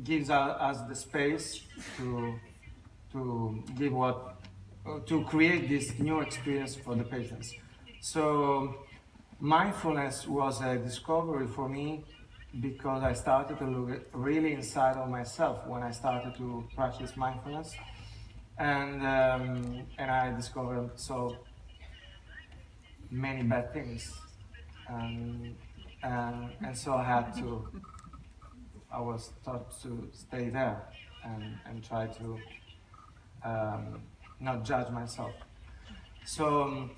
gives us the space to create this new experience for the patients. So mindfulness was a discovery for me because I started to look really inside of myself when I started to practice mindfulness, and I discovered so many bad things, and so I was taught to stay there and try to not judge myself. So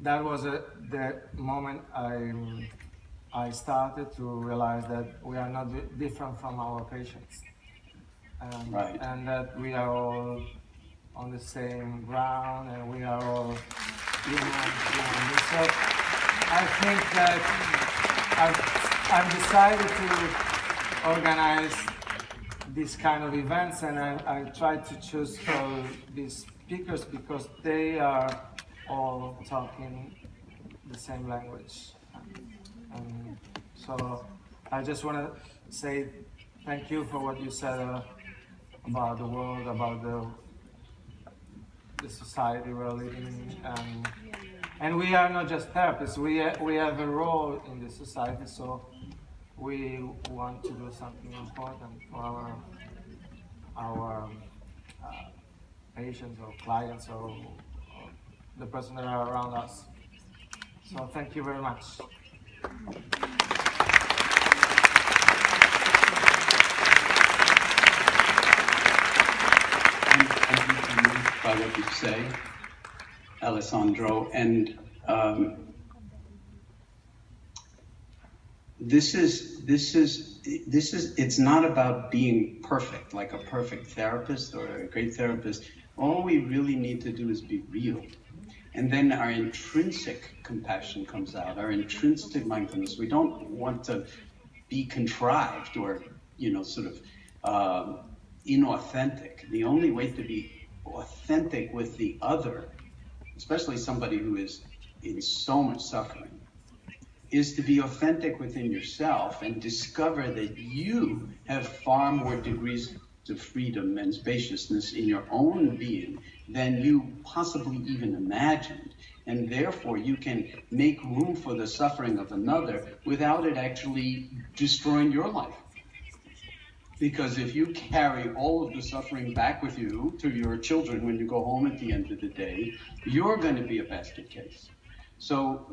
that was the moment I started to realize that we are not different from our patients, Right. and that we are all on the same ground, and we are all human. So I think that I've decided to organize these kind of events, and I try to choose these speakers because they are all talking the same language. And so I just want to say thank you for what you said about the world, about the society we're living in. And we are not just therapists, we have a role in the society, so we want to do something important for our patients or clients or the person that are around us. So thank you very much. By what you say, Alessandro, and this is it's not about being perfect, like a perfect therapist or a great therapist. All we really need to do is be real, and then our intrinsic compassion comes out, our intrinsic mindfulness. We don't want to be contrived or sort of inauthentic. The only way to be authentic with the other, especially somebody who is in so much suffering, is to be authentic within yourself and discover that you have far more degrees of freedom and spaciousness in your own being than you possibly even imagined. And therefore you can make room for the suffering of another without it actually destroying your life. Because if you carry all of the suffering back with you to your children when you go home at the end of the day, you're going to be a basket case. So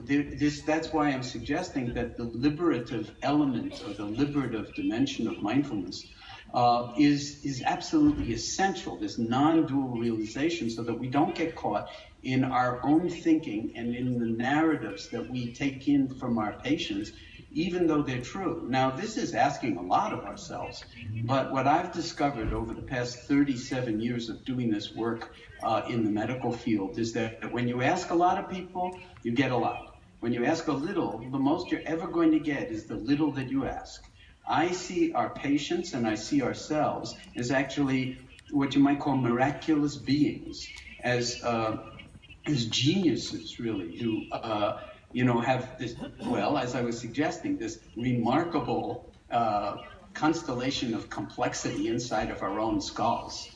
that's why I'm suggesting that the liberative element or the liberative dimension of mindfulness is absolutely essential, this non-dual realization, so that we don't get caught in our own thinking and in the narratives that we take in from our patients, even though they're true. Now, this is asking a lot of ourselves, but what I've discovered over the past 37 years of doing this work in the medical field is that when you ask a lot of people, you get a lot. When you ask a little, the most you're ever going to get is the little that you ask. I see our patients and I see ourselves as actually what you might call miraculous beings, as geniuses, really, who have this, well, as I was suggesting, this remarkable constellation of complexity inside of our own skulls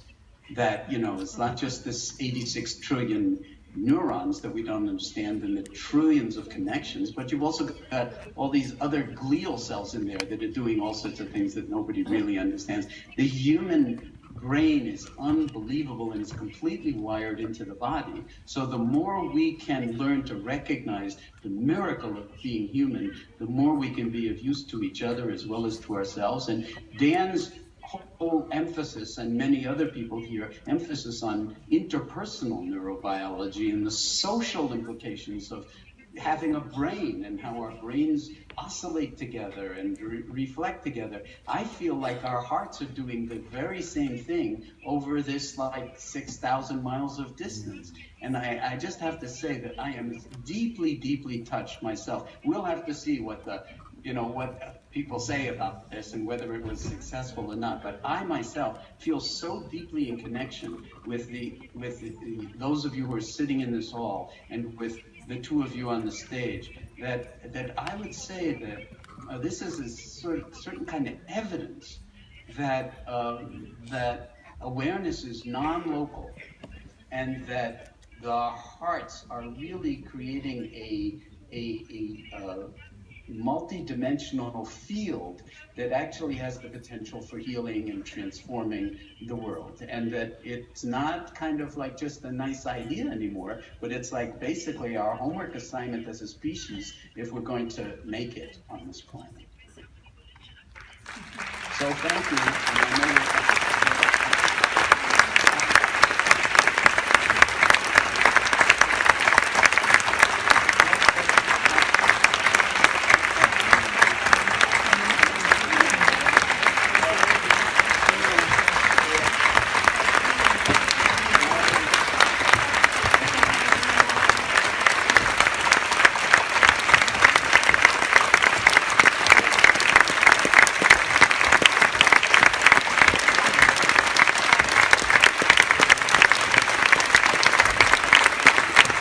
that, it's not just this 86 trillion neurons that we don't understand and the trillions of connections, but you've also got all these other glial cells in there that are doing all sorts of things that nobody really understands. The human brain is unbelievable and it's completely wired into the body. So the more we can learn to recognize the miracle of being human, the more we can be of use to each other as well as to ourselves. And Dan's whole emphasis, and many other people here, emphasis on interpersonal neurobiology and the social implications of having a brain and how our brains oscillate together and reflect together. I feel like our hearts are doing the very same thing over this like 6,000 miles of distance. And I just have to say that I am deeply, deeply touched myself. We'll have to see what people say about this and whether it was successful or not. But I myself feel so deeply in connection with those of you who are sitting in this hall and with the two of you on the stage that I would say that this is a certain kind of evidence that that awareness is non-local, and that the hearts are really creating a multi-dimensional field that actually has the potential for healing and transforming the world, and that it's not kind of like just a nice idea anymore, but it's like basically our homework assignment as a species if we're going to make it on this planet. So thank you, and I know